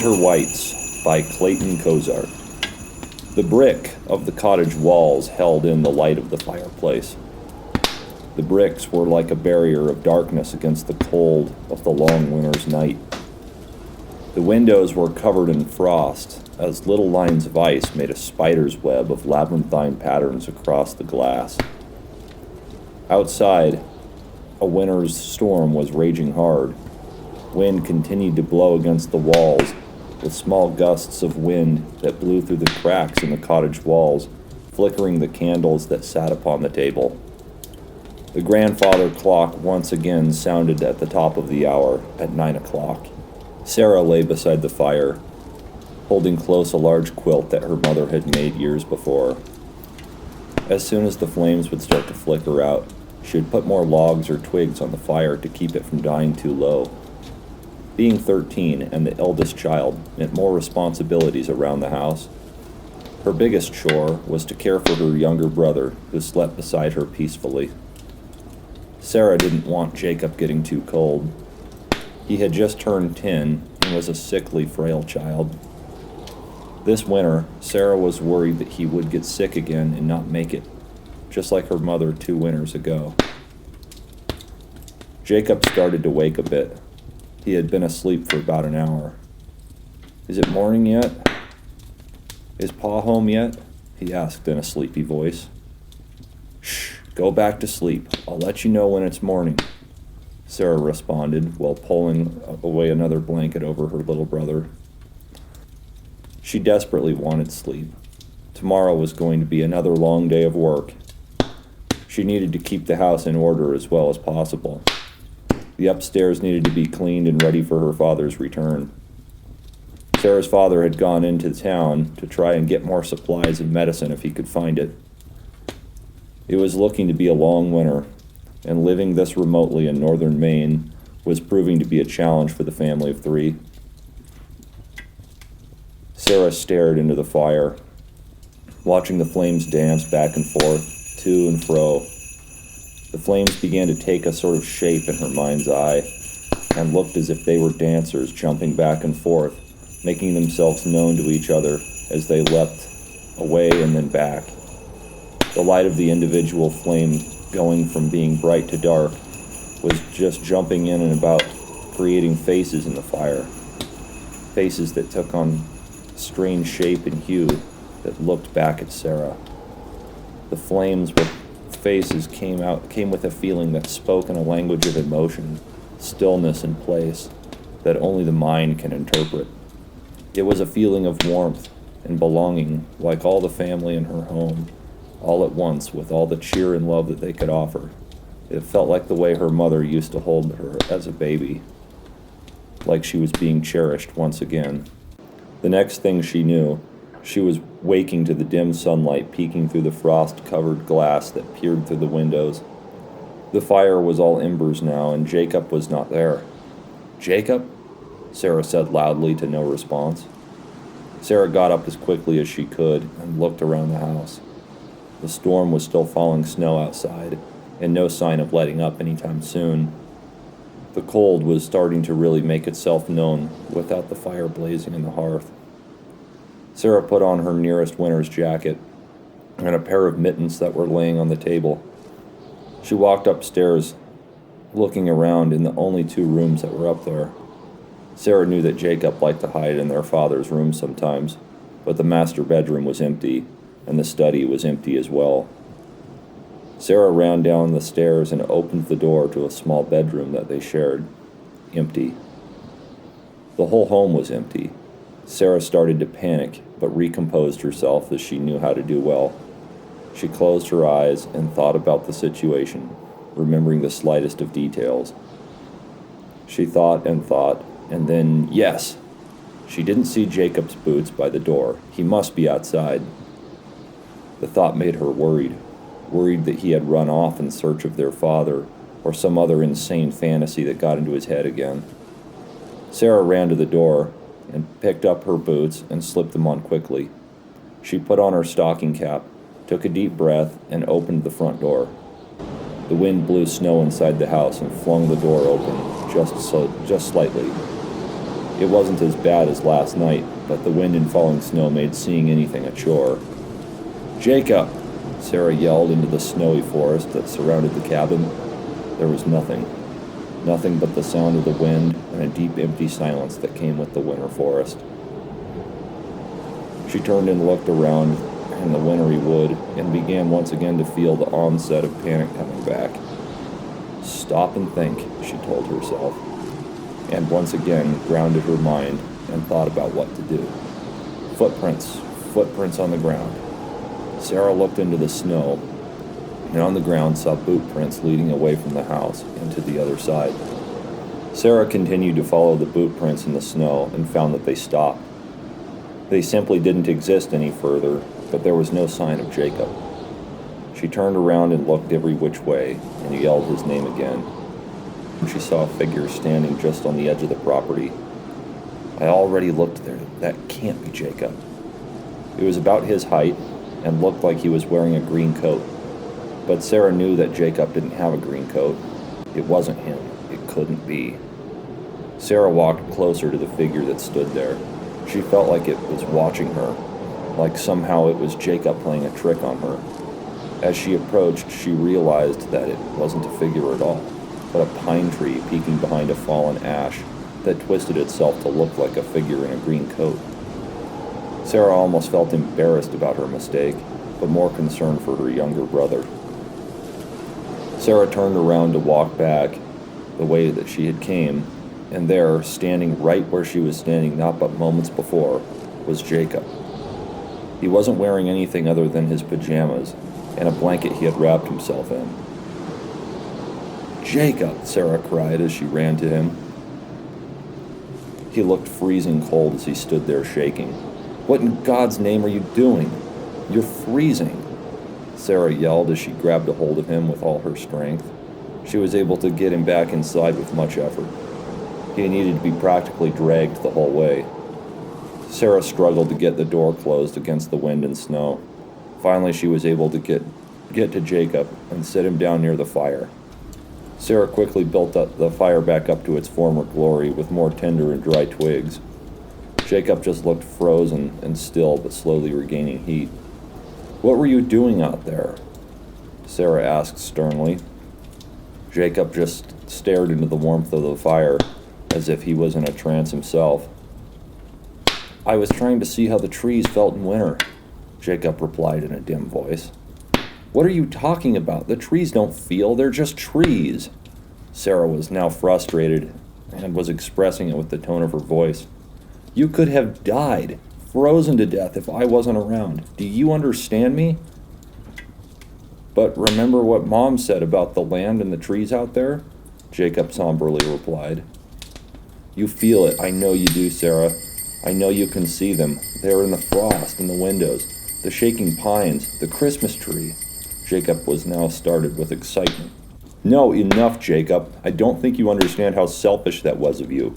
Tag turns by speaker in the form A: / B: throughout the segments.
A: Wights by Clayton Cozart. The brick of the cottage walls held in the light of the fireplace. The bricks were like a barrier of darkness against the cold of the long winter's night. The windows were covered in frost, as little lines of ice made a spider's web of labyrinthine patterns across the glass. Outside, a winter's storm was raging hard. Wind continued to blow against the walls, with small gusts of wind that blew through the cracks in the cottage walls, flickering the candles that sat upon the table. The grandfather clock once again sounded at the top of the hour at 9 o'clock. Sarah lay beside the fire, holding close a large quilt that her mother had made years before. As soon as the flames would start to flicker out, she would put more logs or twigs on the fire to keep it from dying too low. Being 13 and the eldest child meant more responsibilities around the house. Her biggest chore was to care for her younger brother, who slept beside her peacefully. Sarah didn't want Jacob getting too cold. He had just turned 10 and was a sickly, frail child. This winter, Sarah was worried that he would get sick again and not make it, just like her mother 2 winters ago. Jacob started to wake a bit. He had been asleep for about an hour. "Is it morning yet? Is Pa home yet?" he asked in a sleepy voice. "Shh, go back to sleep. I'll let you know when it's morning," Sarah responded while pulling away another blanket over her little brother. She desperately wanted sleep. Tomorrow was going to be another long day of work. She needed to keep the house in order as well as possible. The upstairs needed to be cleaned and ready for her father's return. Sarah's father had gone into town to try and get more supplies of medicine if he could find it. It was looking to be a long winter, and living this remotely in northern Maine was proving to be a challenge for the family of 3. Sarah stared into the fire, watching the flames dance back and forth, to and fro. The flames began to take a sort of shape in her mind's eye, and looked as if they were dancers jumping back and forth, making themselves known to each other as they leapt away and then back. The light of the individual flame, going from being bright to dark, was just jumping in and about, creating faces in the fire. Faces that took on strange shape and hue that looked back at Sarah. The flames with faces came with a feeling that spoke in a language of emotion, stillness and place that only the mind can interpret. It was a feeling of warmth and belonging, like all the family in her home, all at once, with all the cheer and love that they could offer. It felt like the way her mother used to hold her as a baby, like she was being cherished once again. The next thing she knew, she was waking to the dim sunlight peeking through the frost-covered glass that peered through the windows. The fire was all embers now, and Jacob was not there. "Jacob?" Sarah said loudly to no response. Sarah got up as quickly as she could and looked around the house. The storm was still falling snow outside, and no sign of letting up anytime soon. The cold was starting to really make itself known without the fire blazing in the hearth. Sarah put on her nearest winter's jacket and a pair of mittens that were laying on the table. She walked upstairs, looking around in the only 2 rooms that were up there. Sarah knew that Jacob liked to hide in their father's room sometimes, but the master bedroom was empty, and the study was empty as well. Sarah ran down the stairs and opened the door to a small bedroom that they shared. Empty. The whole home was empty. Sarah started to panic, but recomposed herself as she knew how to do well. She closed her eyes and thought about the situation, remembering the slightest of details. She thought, and then, yes! She didn't see Jacob's boots by the door. He must be outside. The thought made her worried that he had run off in search of their father, or some other insane fantasy that got into his head again. Sarah ran to the door and picked up her boots and slipped them on quickly. She put on her stocking cap, took a deep breath, and opened the front door. The wind blew snow inside the house and flung the door open just slightly. It wasn't as bad as last night, but the wind and falling snow made seeing anything a chore. "Jacob!" Sarah yelled into the snowy forest that surrounded the cabin. There was nothing. Nothing but the sound of the wind and a deep, empty silence that came with the winter forest. She turned and looked around in the wintry wood and began once again to feel the onset of panic coming back. "Stop and think," she told herself, and once again grounded her mind and thought about what to do. Footprints on the ground. Sarah looked into the snow, and on the ground saw boot prints leading away from the house and to the other side. Sarah continued to follow the boot prints in the snow and found that they stopped. They simply didn't exist any further, but there was no sign of Jacob. She turned around and looked every which way and yelled his name again. She saw a figure standing just on the edge of the property. "I already looked there. That can't be Jacob." It was about his height and looked like he was wearing a green coat. But Sarah knew that Jacob didn't have a green coat. It wasn't him. It couldn't be. Sarah walked closer to the figure that stood there. She felt like it was watching her, like somehow it was Jacob playing a trick on her. As she approached, she realized that it wasn't a figure at all, but a pine tree peeking behind a fallen ash that twisted itself to look like a figure in a green coat. Sarah almost felt embarrassed about her mistake, but more concerned for her younger brother. Sarah turned around to walk back the way that she had came, and there, standing right where she was standing not but moments before, was Jacob. He wasn't wearing anything other than his pajamas and a blanket he had wrapped himself in. "Jacob!" Sarah cried as she ran to him. He looked freezing cold as he stood there shaking. "What in God's name are you doing? You're freezing!" Sarah yelled as she grabbed a hold of him with all her strength. She was able to get him back inside with much effort. He needed to be practically dragged the whole way. Sarah struggled to get the door closed against the wind and snow. Finally, she was able to get to Jacob and sit him down near the fire. Sarah quickly built up the fire back up to its former glory with more tinder and dry twigs. Jacob just looked frozen and still, but slowly regaining heat. "What were you doing out there?" Sarah asked sternly. Jacob just stared into the warmth of the fire as if he was in a trance himself. "I was trying to see how the trees felt in winter," Jacob replied in a dim voice. "What are you talking about? The trees don't feel, they're just trees." Sarah was now frustrated and was expressing it with the tone of her voice. "You could have died, frozen to death if I wasn't around. Do you understand me?" "But remember what Mom said about the land and the trees out there?" Jacob somberly replied. "You feel it. I know you do, Sarah. I know you can see them. They're in the frost in the windows, the shaking pines, the Christmas tree." Jacob was now started with excitement. "No, enough, Jacob. I don't think you understand how selfish that was of you."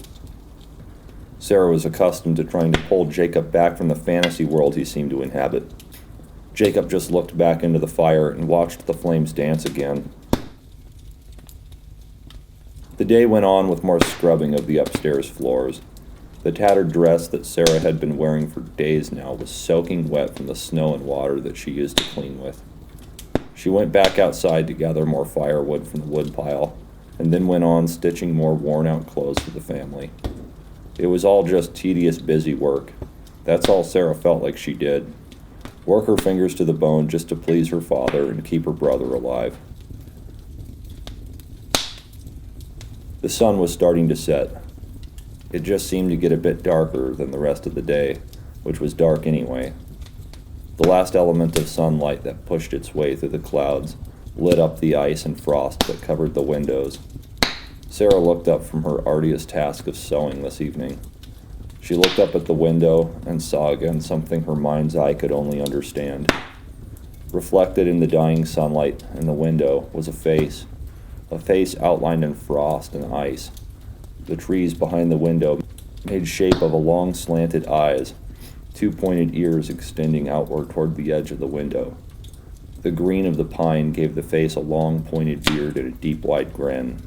A: Sarah was accustomed to trying to pull Jacob back from the fantasy world he seemed to inhabit. Jacob just looked back into the fire and watched the flames dance again. The day went on with more scrubbing of the upstairs floors. The tattered dress that Sarah had been wearing for days now was soaking wet from the snow and water that she used to clean with. She went back outside to gather more firewood from the woodpile, and then went on stitching more worn-out clothes for the family. It was all just tedious, busy work. That's all Sarah felt like she did. Work her fingers to the bone just to please her father and keep her brother alive. The sun was starting to set. It just seemed to get a bit darker than the rest of the day, which was dark anyway. The last element of sunlight that pushed its way through the clouds lit up the ice and frost that covered the windows. Sarah looked up from her arduous task of sewing this evening. She looked up at the window and saw again something her mind's eye could only understand. Reflected in the dying sunlight in the window was a face outlined in frost and ice. The trees behind the window made shape of a long slanted eyes, two pointed ears extending outward toward the edge of the window. The green of the pine gave the face a long pointed beard and a deep wide grin.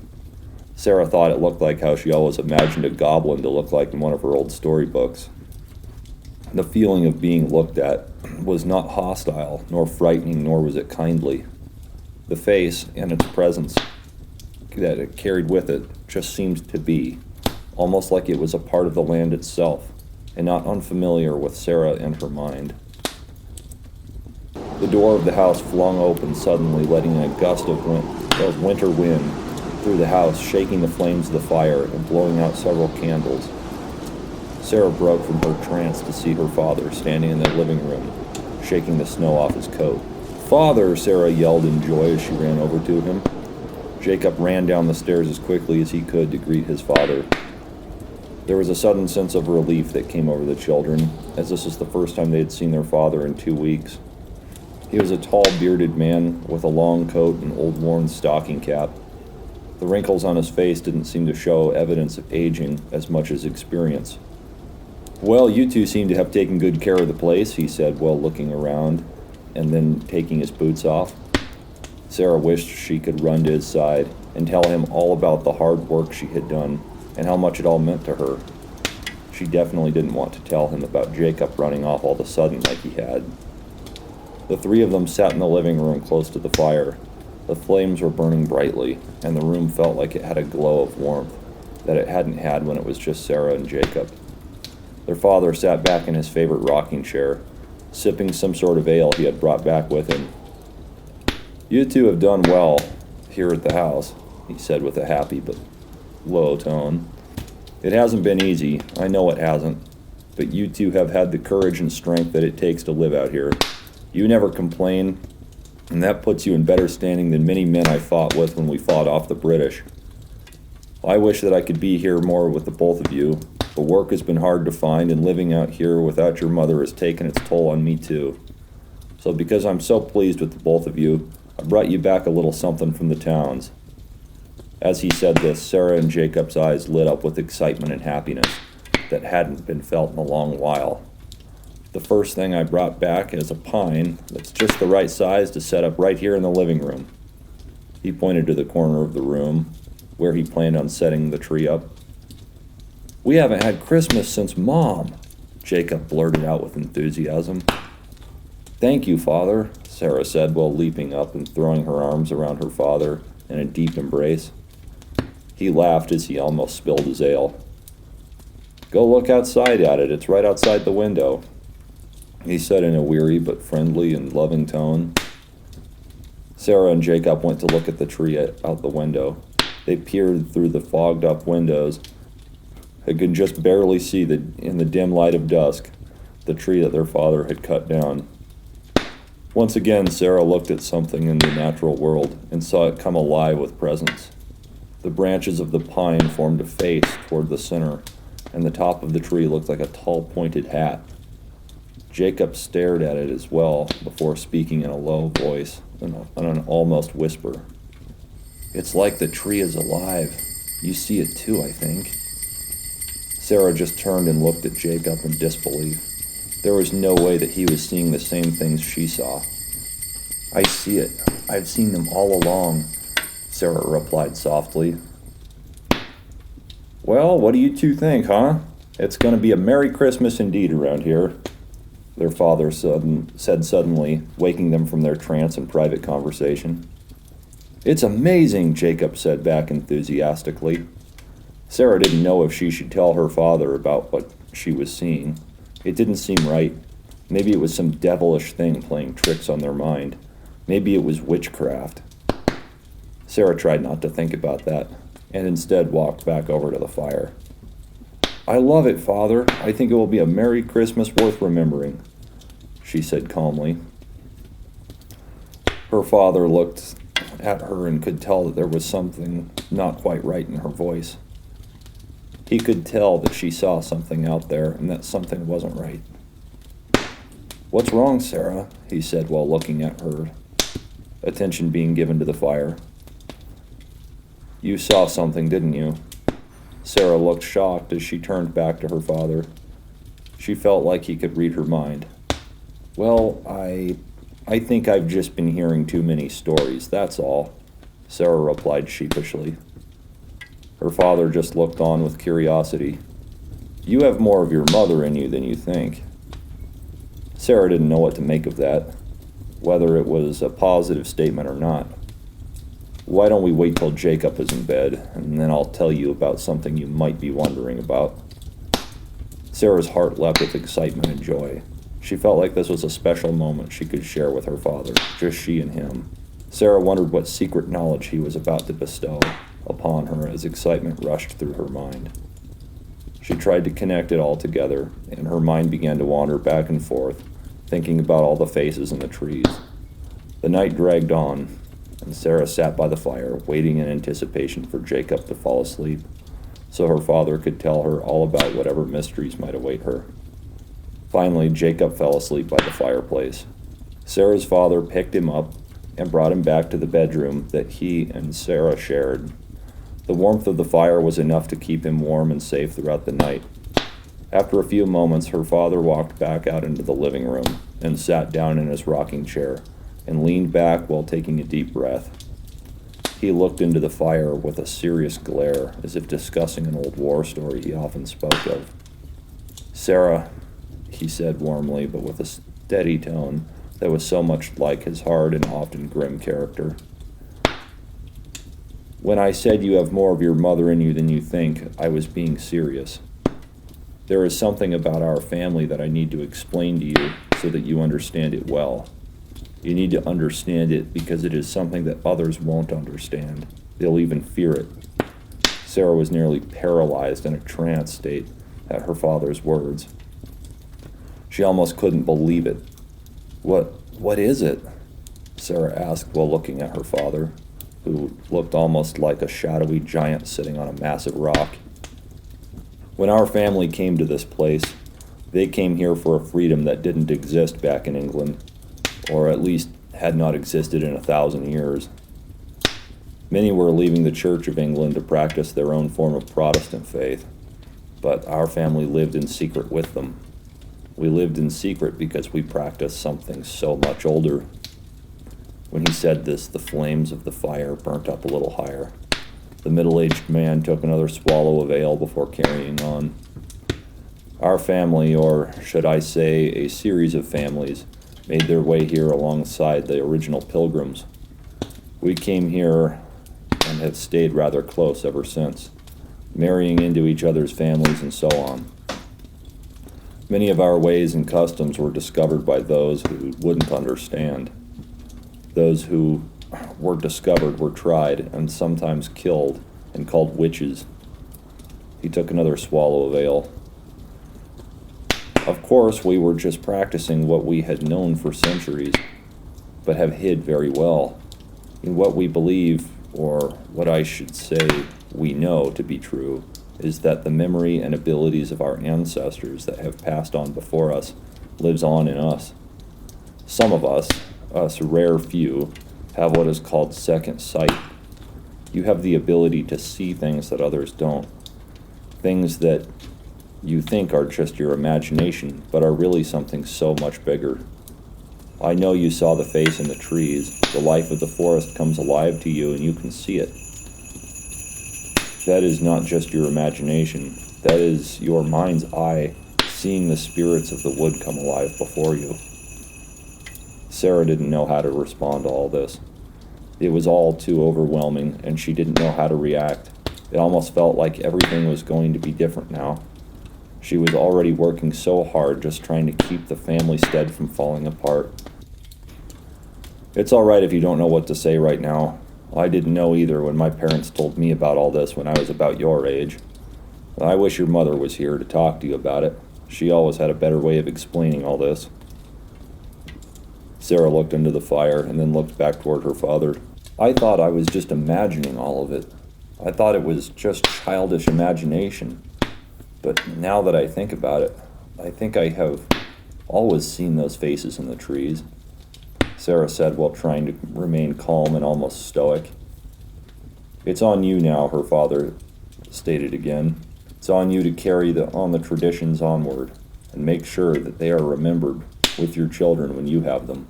A: Sarah thought it looked like how she always imagined a goblin to look like in one of her old storybooks. The feeling of being looked at was not hostile, nor frightening, nor was it kindly. The face and its presence that it carried with it just seemed to be, almost like it was a part of the land itself, and not unfamiliar with Sarah and her mind. The door of the house flung open suddenly, letting a gust of winter wind through the house, shaking the flames of the fire and blowing out several candles. Sarah broke from her trance to see her father standing in the living room, shaking the snow off his coat. "Father!" Sarah yelled in joy as she ran over to him. Jacob ran down the stairs as quickly as he could to greet his father. There was a sudden sense of relief that came over the children, as this was the first time they had seen their father in 2 weeks. He was a tall, bearded man with a long coat and old worn stocking cap. The wrinkles on his face didn't seem to show evidence of aging as much as experience. "Well, you two seem to have taken good care of the place," he said while looking around and then taking his boots off. Sarah wished she could run to his side and tell him all about the hard work she had done and how much it all meant to her. She definitely didn't want to tell him about Jacob running off all of a sudden like he had. The three of them sat in the living room close to the fire. The flames were burning brightly, and the room felt like it had a glow of warmth that it hadn't had when it was just Sarah and Jacob. Their father sat back in his favorite rocking chair, sipping some sort of ale he had brought back with him. "You two have done well here at the house," he said with a happy but low tone. "It hasn't been easy, I know it hasn't, but you two have had the courage and strength that it takes to live out here. You never complain, and that puts you in better standing than many men I fought with when we fought off the British. I wish that I could be here more with the both of you, but work has been hard to find, and living out here without your mother has taken its toll on me too. So because I'm so pleased with the both of you, I brought you back a little something from the towns." As he said this, Sarah and Jacob's eyes lit up with excitement and happiness that hadn't been felt in a long while. "The first thing I brought back is a pine that's just the right size to set up right here in the living room." He pointed to the corner of the room where he planned on setting the tree up. "We haven't had Christmas since Mom," Jacob blurted out with enthusiasm. "Thank you, Father," Sarah said while leaping up and throwing her arms around her father in a deep embrace. He laughed as he almost spilled his ale. "Go look outside at it. It's right outside the window," he said in a weary but friendly and loving tone. Sarah and Jacob went to look at the tree out the window. They peered through the fogged-up windows and could just barely see in the dim light of dusk the tree that their father had cut down. Once again, Sarah looked at something in the natural world and saw it come alive with presence. The branches of the pine formed a face toward the center, and the top of the tree looked like a tall, pointed hat. Jacob stared at it as well before speaking in a low voice and an almost whisper. "It's like the tree is alive. You see it too, I think." Sarah just turned and looked at Jacob in disbelief. There was no way that he was seeing the same things she saw. "I see it. I've seen them all along," Sarah replied softly. "Well, what do you two think, huh? It's going to be a Merry Christmas indeed around here," their father said suddenly, waking them from their trance and private conversation. "It's amazing," Jacob said back enthusiastically. Sarah didn't know if she should tell her father about what she was seeing. It didn't seem right. Maybe it was some devilish thing playing tricks on their mind. Maybe it was witchcraft. Sarah tried not to think about that, and instead walked back over to the fire. "I love it, Father. I think it will be a Merry Christmas worth remembering," she said calmly. Her father looked at her and could tell that there was something not quite right in her voice. He could tell that she saw something out there and that something wasn't right. "What's wrong, Sarah?" he said while looking at her, attention being given to the fire. "You saw something, didn't you?" Sarah looked shocked as she turned back to her father. She felt like he could read her mind. "Well, I think I've just been hearing too many stories, that's all," Sarah replied sheepishly. Her father just looked on with curiosity. "You have more of your mother in you than you think." Sarah didn't know what to make of that, whether it was a positive statement or not. "Why don't we wait till Jacob is in bed, and then I'll tell you about something you might be wondering about." Sarah's heart leapt with excitement and joy. She felt like this was a special moment she could share with her father, just she and him. Sarah wondered what secret knowledge he was about to bestow upon her as excitement rushed through her mind. She tried to connect it all together, and her mind began to wander back and forth, thinking about all the faces in the trees. The night dragged on, and Sarah sat by the fire, waiting in anticipation for Jacob to fall asleep, so her father could tell her all about whatever mysteries might await her. Finally, Jacob fell asleep by the fireplace. Sarah's father picked him up and brought him back to the bedroom that he and Sarah shared. The warmth of the fire was enough to keep him warm and safe throughout the night. After a few moments, her father walked back out into the living room and sat down in his rocking chair and leaned back while taking a deep breath. He looked into the fire with a serious glare, as if discussing an old war story he often spoke of. "Sarah," he said warmly, but with a steady tone that was so much like his hard and often grim character. "When I said you have more of your mother in you than you think, I was being serious. There is something about our family that I need to explain to you so that you understand it well. You need to understand it because it is something that others won't understand. They'll even fear it." Sarah was nearly paralyzed in a trance state at her father's words. She almost couldn't believe it. What is it?" Sarah asked while looking at her father, who looked almost like a shadowy giant sitting on a massive rock. "When our family came to this place, they came here for a freedom that didn't exist back in England, or at least had not existed in 1,000 years. Many were leaving the Church of England to practice their own form of Protestant faith, but our family lived in secret with them. We lived in secret because we practiced something so much older." When he said this, the flames of the fire burnt up a little higher. The middle-aged man took another swallow of ale before carrying on. "Our family, or should I say a series of families, made their way here alongside the original pilgrims. We came here and have stayed rather close ever since, marrying into each other's families and so on. Many of our ways and customs were discovered by those who wouldn't understand. Those who were discovered were tried and sometimes killed and called witches." He took another swallow of ale. "Of course, we were just practicing what we had known for centuries, but have hid very well. In what we believe, or what I should say we know to be true, is that the memory and abilities of our ancestors that have passed on before us lives on in us. Some of us rare few, have what is called second sight. You have the ability to see things that others don't. Things that you think are just your imagination, but are really something so much bigger. I know you saw the face in the trees. The life of the forest comes alive to you and you can see it. That is not just your imagination. That is your mind's eye seeing the spirits of the wood come alive before you." Sarah didn't know how to respond to all this. It was all too overwhelming, and she didn't know how to react. It almost felt like everything was going to be different now. She was already working so hard just trying to keep the family stead from falling apart. "It's all right if you don't know what to say right now. I didn't know either when my parents told me about all this when I was about your age. I wish your mother was here to talk to you about it. She always had a better way of explaining all this." Sarah looked into the fire and then looked back toward her father. "I thought I was just imagining all of it. I thought it was just childish imagination. But now that I think about it, I think I have always seen those faces in the trees," Sarah said while trying to remain calm and almost stoic. "It's on you now," her father stated again. "It's on you to carry on the traditions onward and make sure that they are remembered with your children when you have them."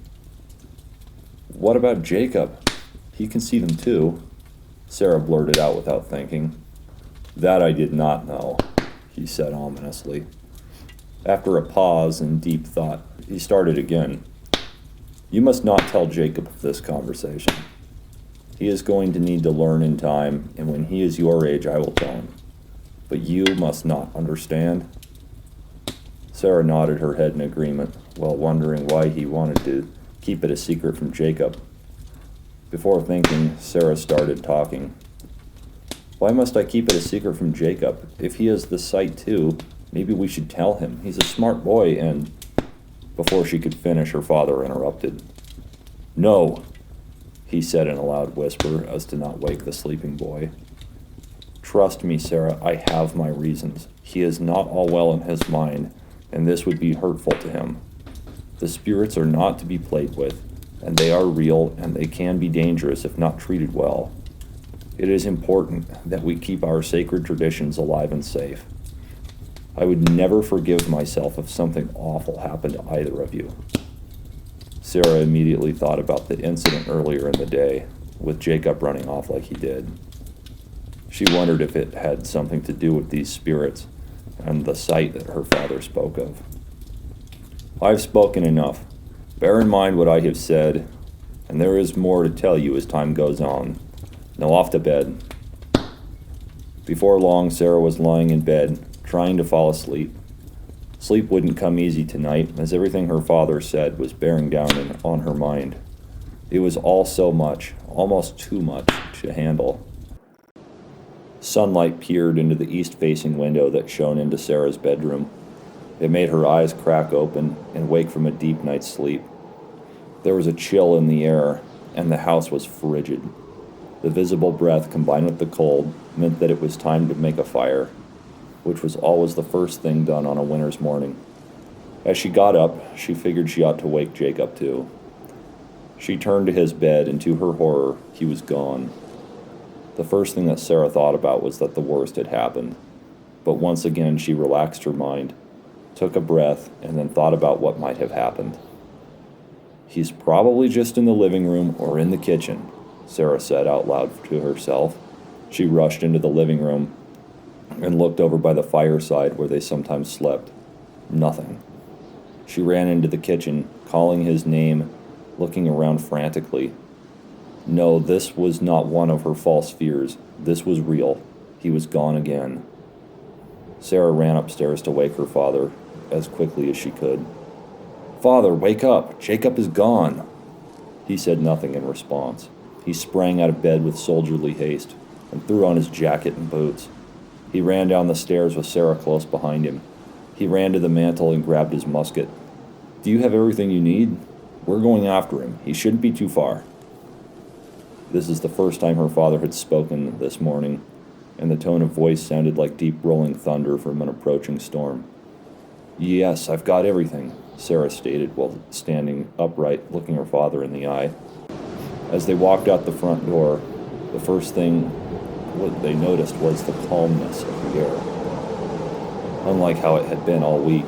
A: "What about Jacob? He can see them too," Sarah blurted out without thinking. That I did not know, he said ominously. After a pause and deep thought, he started again. You must not tell Jacob of this conversation. He is going to need to learn in time, and when he is your age, I will tell him. But you must not, understand? Sarah nodded her head in agreement, while wondering why he wanted to keep it a secret from Jacob. Before thinking, Sarah started talking. Why must I keep it a secret from Jacob? If he has the sight too, maybe we should tell him. He's a smart boy and... Before she could finish, her father interrupted. No, he said in a loud whisper as to not wake the sleeping boy. Trust me, Sarah, I have my reasons. He is not all well in his mind, and this would be hurtful to him. The spirits are not to be played with, and they are real, and they can be dangerous if not treated well. It is important that we keep our sacred traditions alive and safe. I would never forgive myself if something awful happened to either of you. Sarah immediately thought about the incident earlier in the day, with Jacob running off like he did. She wondered if it had something to do with these spirits and the sight that her father spoke of. I've spoken enough. Bear in mind what I have said, and there is more to tell you as time goes on. Now off to bed. Before long, Sarah was lying in bed, trying to fall asleep. Sleep wouldn't come easy tonight, as everything her father said was bearing down on her mind. It was all so much, almost too much, to handle. Sunlight peered into the east-facing window that shone into Sarah's bedroom. It made her eyes crack open and wake from a deep night's sleep. There was a chill in the air, and the house was frigid. The visible breath combined with the cold meant that it was time to make a fire, which was always the first thing done on a winter's morning. As she got up, she figured she ought to wake Jacob too. She turned to his bed, and to her horror, he was gone. The first thing that Sarah thought about was that the worst had happened. But once again, she relaxed her mind, took a breath, and then thought about what might have happened. He's probably just in the living room or in the kitchen, Sarah said out loud to herself. She rushed into the living room and looked over by the fireside where they sometimes slept. Nothing. She ran into the kitchen, calling his name, looking around frantically. No, this was not one of her false fears. This was real. He was gone again. Sarah ran upstairs to wake her father as quickly as she could. Father, wake up! Jacob is gone! He said nothing in response. He sprang out of bed with soldierly haste and threw on his jacket and boots. He ran down the stairs with Sarah close behind him. He ran to the mantel and grabbed his musket. Do you have everything you need? We're going after him. He shouldn't be too far. This is the first time her father had spoken this morning, and the tone of voice sounded like deep rolling thunder from an approaching storm. Yes, I've got everything, Sarah stated while standing upright, looking her father in the eye. As they walked out the front door, the first thing what they noticed was the calmness of the air, unlike how it had been all week.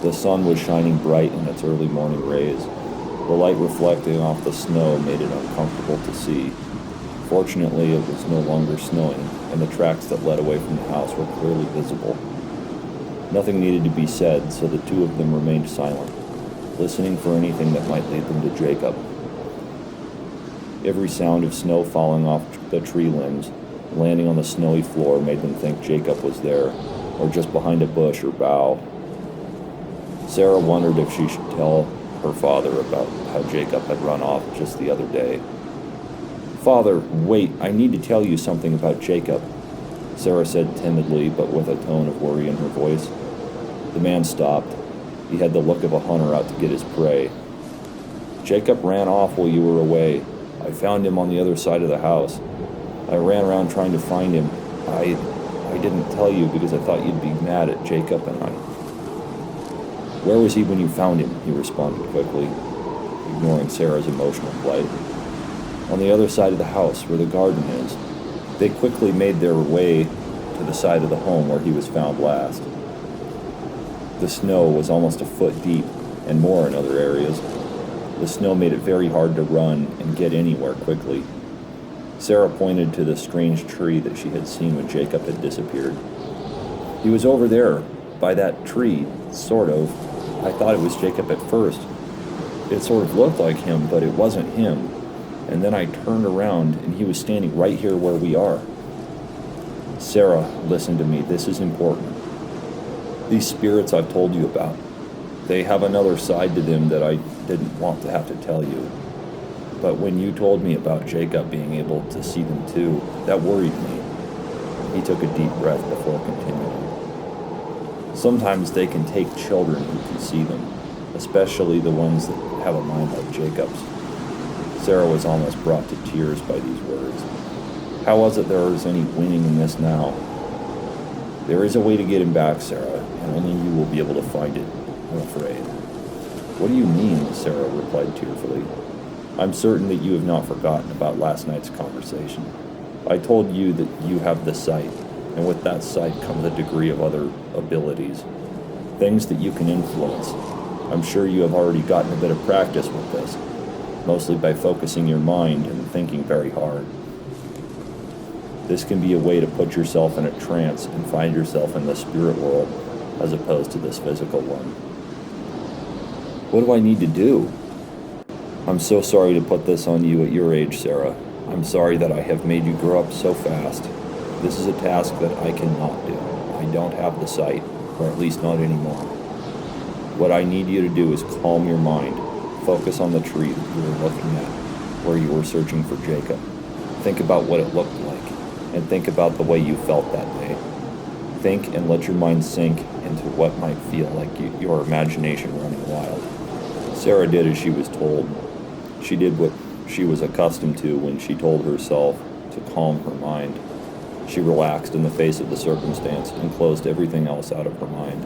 A: The sun was shining bright in its early morning rays. The light reflecting off the snow made it uncomfortable to see. Fortunately, it was no longer snowing, and the tracks that led away from the house were clearly visible. Nothing needed to be said, so the two of them remained silent, listening for anything that might lead them to Jacob. Every sound of snow falling off the tree limbs, landing on the snowy floor, made them think Jacob was there, or just behind a bush or bough. Sarah wondered if she should tell her father about how Jacob had run off just the other day. Father, wait, I need to tell you something about Jacob, Sarah said timidly, but with a tone of worry in her voice. The man stopped. He had the look of a hunter out to get his prey. Jacob ran off while you were away. I found him on the other side of the house. I ran around trying to find him. I didn't tell you because I thought you'd be mad at Jacob and I. Where was he when you found him? He responded quickly, ignoring Sarah's emotional plight. On the other side of the house, where the garden is. They quickly made their way to the side of the home where he was found last. The snow was almost a foot deep, and more in other areas. The snow made it very hard to run and get anywhere quickly. Sarah pointed to the strange tree that she had seen when Jacob had disappeared. He was over there, by that tree, sort of. I thought it was Jacob at first. It sort of looked like him, but it wasn't him. And then I turned around, and he was standing right here where we are. Sarah, listen to me. This is important. These spirits I've told you about, they have another side to them that I didn't want to have to tell you. But when you told me about Jacob being able to see them too, that worried me. He took a deep breath before continuing. Sometimes they can take children who can see them, especially the ones that have a mind like Jacob's. Sarah was almost brought to tears by these words. How was it there was any winning in this now? There is a way to get him back, Sarah, and only you will be able to find it, I'm afraid. What do you mean? Sarah replied tearfully. I'm certain that you have not forgotten about last night's conversation. I told you that you have the sight, and with that sight comes a degree of other abilities, things that you can influence. I'm sure you have already gotten a bit of practice with this, mostly by focusing your mind and thinking very hard. This can be a way to put yourself in a trance and find yourself in the spirit world as opposed to this physical one. What do I need to do? I'm so sorry to put this on you at your age, Sarah. I'm sorry that I have made you grow up so fast. This is a task that I cannot do. I don't have the sight, or at least not anymore. What I need you to do is calm your mind. Focus on the tree that you were looking at, where you were searching for Jacob. Think about what it looked like, and think about the way you felt that day. Think and let your mind sink into what might feel like your imagination running wild. Sarah did as she was told. She did what she was accustomed to when she told herself to calm her mind. She relaxed in the face of the circumstance and closed everything else out of her mind.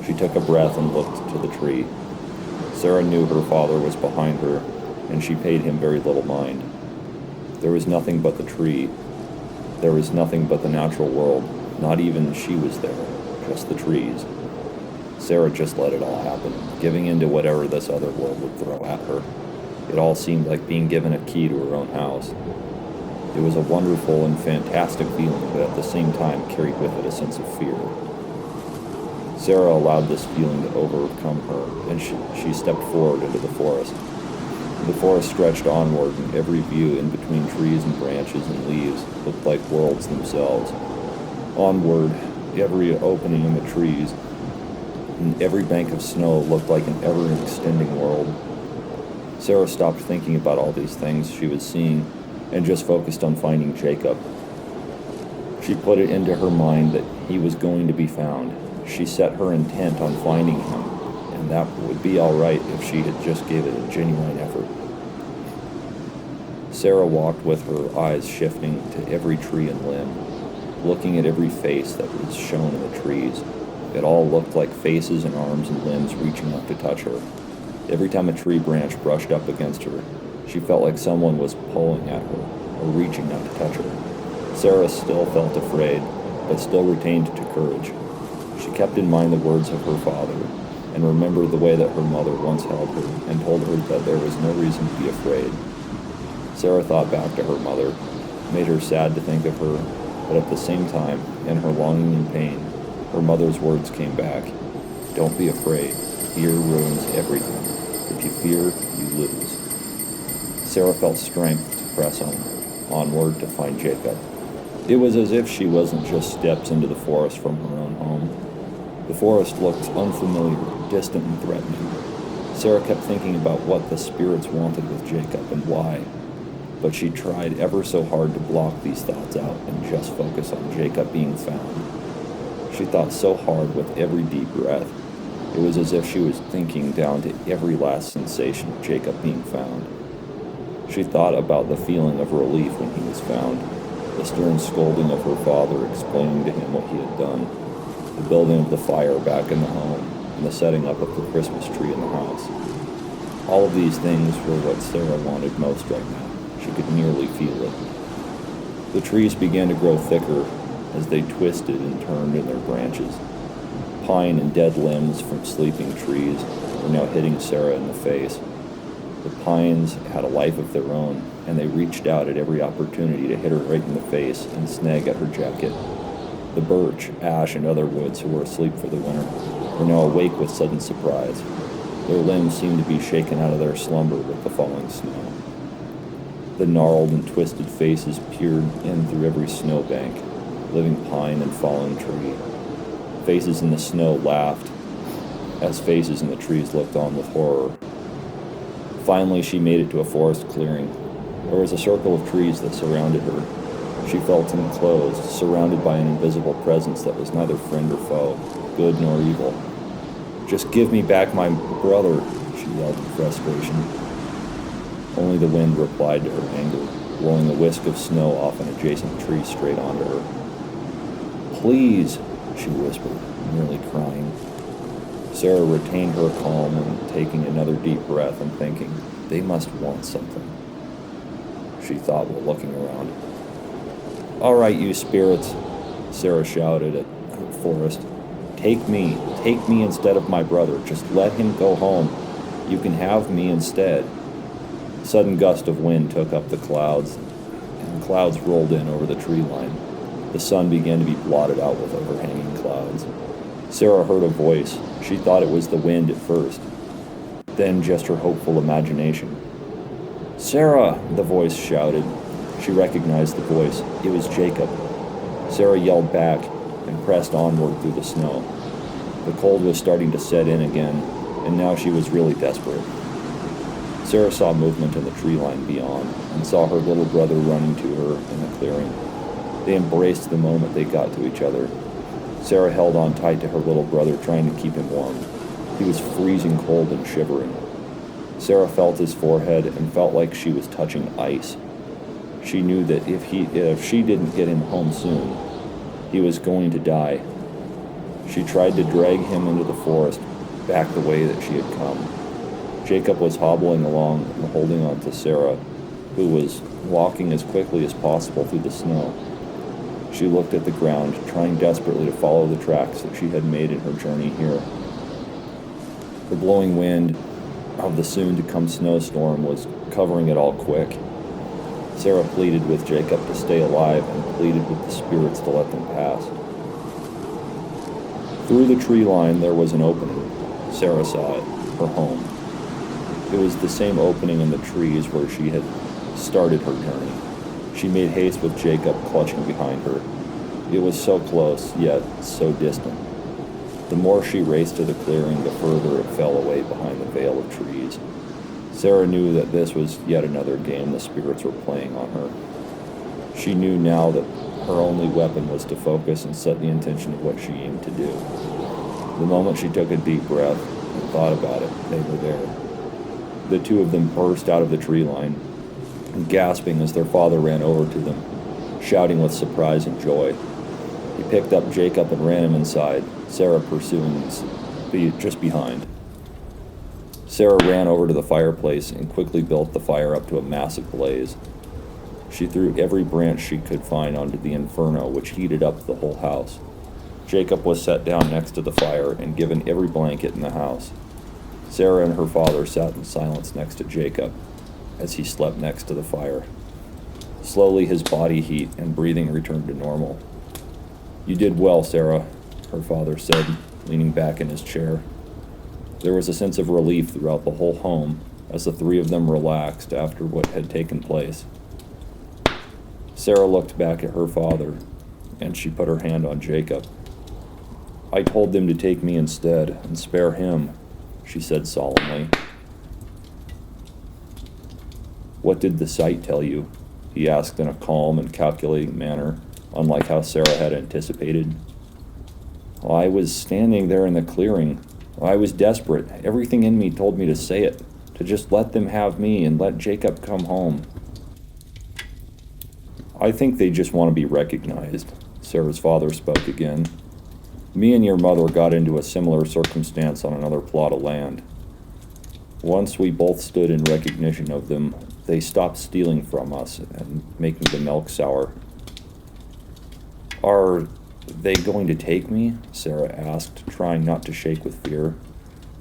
A: She took a breath and looked to the tree. Sarah knew her father was behind her, and she paid him very little mind. There was nothing but the tree. There was nothing but the natural world. Not even she was there, just the trees. Sarah just let it all happen, giving in to whatever this other world would throw at her. It all seemed like being given a key to her own house. It was a wonderful and fantastic feeling, but at the same time carried with it a sense of fear. Sarah allowed this feeling to overcome her, and she stepped forward into the forest. The forest stretched onward, and every view in between trees and branches and leaves looked like worlds themselves. Onward, every opening in the trees and every bank of snow looked like an ever-extending world. Sarah stopped thinking about all these things she was seeing and just focused on finding Jacob. She put it into her mind that he was going to be found. She set her intent on finding him, and that would be all right if she had just gave it a genuine effort. Sarah walked with her eyes shifting to every tree and limb, looking at every face that was shown in the trees. It all looked like faces and arms and limbs reaching up to touch her. Every time a tree branch brushed up against her, she felt like someone was pulling at her or reaching out to touch her. Sarah still felt afraid, but still retained courage. She kept in mind the words of her father, and remembered the way that her mother once held her and told her that there was no reason to be afraid. Sarah thought back to her mother. It made her sad to think of her, but at the same time, in her longing and pain, her mother's words came back. Don't be afraid. Fear ruins everything. If you fear, you lose. Sarah felt strength to press onward to find Jacob. It was as if she wasn't just steps into the forest from her own home. The forest looked unfamiliar, distant, and threatening. Sarah kept thinking about what the spirits wanted with Jacob and why, but she tried ever so hard to block these thoughts out and just focus on Jacob being found. She thought so hard with every deep breath. It was as if she was thinking down to every last sensation of Jacob being found. She thought about the feeling of relief when he was found, the stern scolding of her father explaining to him what he had done, the building of the fire back in the home, and the setting up of the Christmas tree in the house. All of these things were what Sarah wanted most right now. She could nearly feel it. The trees began to grow thicker as they twisted and turned in their branches. Pine and dead limbs from sleeping trees were now hitting Sarah in the face. The pines had a life of their own, and they reached out at every opportunity to hit her right in the face and snag at her jacket. The birch, ash, and other woods who were asleep for the winter were now awake with sudden surprise. Their limbs seemed to be shaken out of their slumber with the falling snow. The gnarled and twisted faces peered in through every snowbank, living pine and fallen tree. Faces in the snow laughed, as faces in the trees looked on with horror. Finally, she made it to a forest clearing. There was a circle of trees that surrounded her. She felt enclosed, surrounded by an invisible presence that was neither friend or foe, good nor evil. "Just give me back my brother," she yelled in frustration. Only the wind replied to her anger, blowing a whisk of snow off an adjacent tree straight onto her. "Please," she whispered, nearly crying. Sarah retained her calm and taking another deep breath and thinking, they must want something, she thought while looking around. "All right, you spirits," Sarah shouted at the forest. Take me instead of my brother. Just let him go home. You can have me instead." A sudden gust of wind took up the clouds, and clouds rolled in over the tree line. The sun began to be blotted out with overhanging clouds. Sarah heard a voice. She thought it was the wind at first, then just her hopeful imagination. "Sarah!" the voice shouted. She recognized the voice. It was Jacob. Sarah yelled back and pressed onward through the snow. The cold was starting to set in again, and now she was really desperate. Sarah saw movement in the tree line beyond, and saw her little brother running to her in the clearing. They embraced the moment they got to each other. Sarah held on tight to her little brother, trying to keep him warm. He was freezing cold and shivering. Sarah felt his forehead and felt like she was touching ice. She knew that if she didn't get him home soon, he was going to die. She tried to drag him into the forest, back the way that she had come. Jacob was hobbling along and holding on to Sarah, who was walking as quickly as possible through the snow. She looked at the ground, trying desperately to follow the tracks that she had made in her journey here. The blowing wind of the soon-to-come snowstorm was covering it all quick. Sarah pleaded with Jacob to stay alive and pleaded with the spirits to let them pass. Through the tree line there was an opening. Sarah saw it, her home. It was the same opening in the trees where she had started her journey. She made haste with Jacob clutching behind her. It was so close, yet so distant. The more she raced to the clearing, the further it fell away behind the veil of trees. Sarah knew that this was yet another game the spirits were playing on her. She knew now that her only weapon was to focus and set the intention of what she aimed to do. The moment she took a deep breath and thought about it, they were there. The two of them burst out of the tree line, gasping as their father ran over to them, shouting with surprise and joy. He picked up Jacob and ran him inside, Sarah pursuing just behind. Sarah ran over to the fireplace and quickly built the fire up to a massive blaze. She threw every branch she could find onto the inferno, which heated up the whole house. Jacob was set down next to the fire and given every blanket in the house. Sarah and her father sat in silence next to Jacob as he slept next to the fire. Slowly his body heat and breathing returned to normal. "You did well, Sarah," her father said, leaning back in his chair. There was a sense of relief throughout the whole home as the three of them relaxed after what had taken place. Sarah looked back at her father, and she put her hand on Jacob. "I told them to take me instead and spare him," she said solemnly. "What did the sight tell you?" he asked in a calm and calculating manner, unlike how Sarah had anticipated. "I was standing there in the clearing. I was desperate. Everything in me told me to say it, to just let them have me and let Jacob come home." "I think they just want to be recognized," Sarah's father spoke again. "Me and your mother got into a similar circumstance on another plot of land. Once we both stood in recognition of them, they stopped stealing from us and making the milk sour." "Are they going to take me?" Sarah asked, trying not to shake with fear.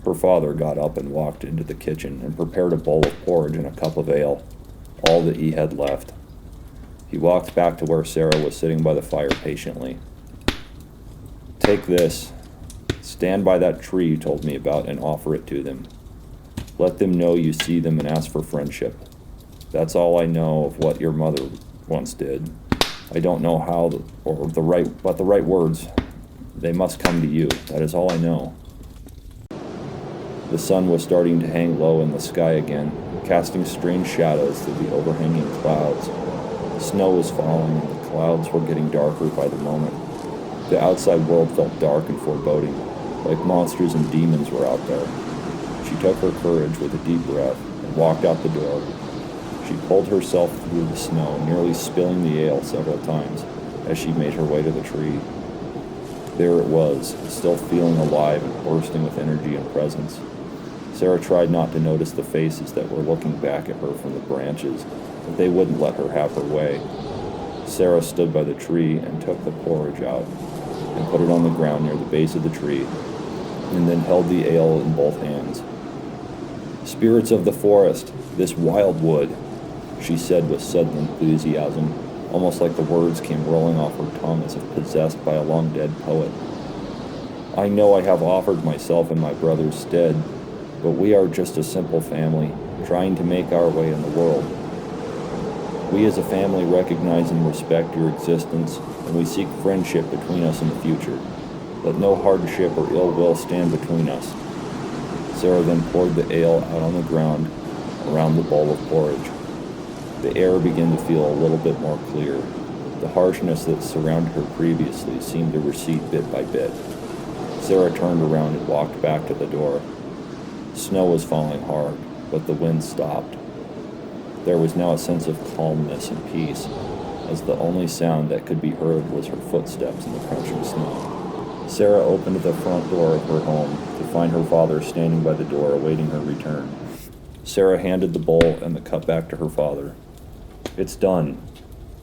A: Her father got up and walked into the kitchen and prepared a bowl of porridge and a cup of ale, all that he had left. He walked back to where Sarah was sitting by the fire patiently. "Take this. Stand by that tree you told me about and offer it to them. Let them know you see them and ask for friendship. That's all I know of what your mother once did. I don't know how but the right words. They must come to you. That is all I know." The sun was starting to hang low in the sky again, casting strange shadows through the overhanging clouds. Snow was falling, and the clouds were getting darker by the moment. The outside world felt dark and foreboding, like monsters and demons were out there. She took her courage with a deep breath and walked out the door. She pulled herself through the snow, nearly spilling the ale several times as she made her way to the tree. There it was, still feeling alive and bursting with energy and presence. Sarah tried not to notice the faces that were looking back at her from the branches, but they wouldn't let her have her way. Sarah stood by the tree and took the porridge out and put it on the ground near the base of the tree, and then held the ale in both hands. "Spirits of the forest, this wild wood," she said with sudden enthusiasm, almost like the words came rolling off her tongue as if possessed by a long-dead poet. "I know I have offered myself in my brother's stead, but we are just a simple family, trying to make our way in the world. We as a family recognize and respect your existence, and we seek friendship between us in the future. Let no hardship or ill will stand between us." Sarah then poured the ale out on the ground around the bowl of porridge. The air began to feel a little bit more clear. The harshness that surrounded her previously seemed to recede bit by bit. Sarah turned around and walked back to the door. Snow was falling hard, but the wind stopped. There was now a sense of calmness and peace, as the only sound that could be heard was her footsteps in the crunching snow. Sarah opened the front door of her home to find her father standing by the door awaiting her return. Sarah handed the bowl and the cup back to her father. "It's done.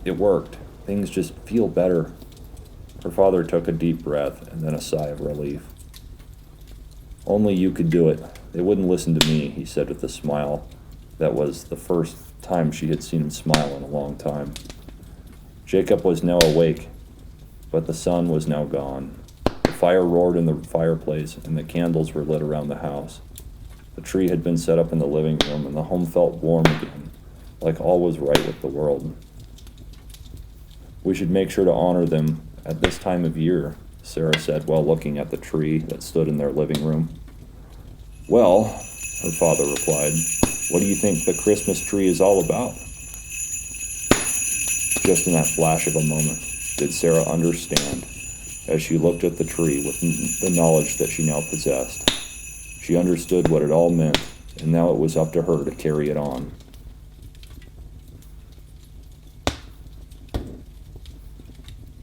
A: It worked. Things just feel better." Her father took a deep breath and then a sigh of relief. "Only you could do it. They wouldn't listen to me," he said with a smile. That was the first time she had seen him smile in a long time. Jacob was now awake, but the sun was now gone. The fire roared in the fireplace, and the candles were lit around the house. The tree had been set up in the living room, and the home felt warm again, like all was right with the world. "We should make sure to honor them at this time of year," Sarah said while looking at the tree that stood in their living room. "Well," her father replied, "what do you think the Christmas tree is all about?" Just in that flash of a moment, did Sarah understand, as she looked at the tree with the knowledge that she now possessed. She understood what it all meant, and now it was up to her to carry it on.